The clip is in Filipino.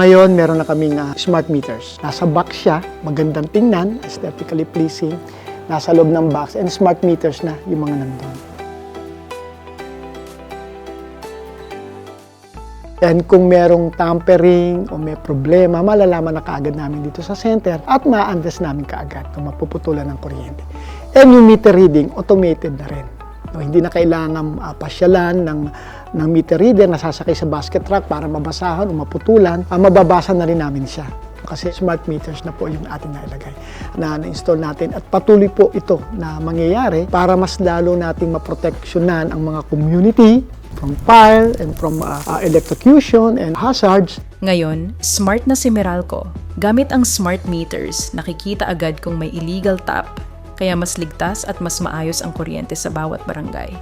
ngayon, meron na kaming smart meters. Nasa box siya, magandang tingnan, aesthetically pleasing. Nasa loob ng box, and smart meters na yung mga nandun. And kung merong tampering o may problema, malalaman na kaagad namin dito sa center at ma-address namin kaagad kung mapuputulan ng kuryente. And yung meter reading, automated na rin. No, hindi na kailangan pasyalan ng meter reader na sasakay sa basket truck para mabasahan o maputulan. Mababasa na rin namin siya. Kasi smart meters na po yung ating nailagay na na-install natin at patuloy po ito na mangyayari para mas lalo nating maproteksyonan ang mga community from fire and from electrocution and hazards. Ngayon, smart na si Meralco. Gamit ang smart meters, nakikita agad kung may illegal tap, kaya mas ligtas at mas maayos ang kuryente sa bawat barangay.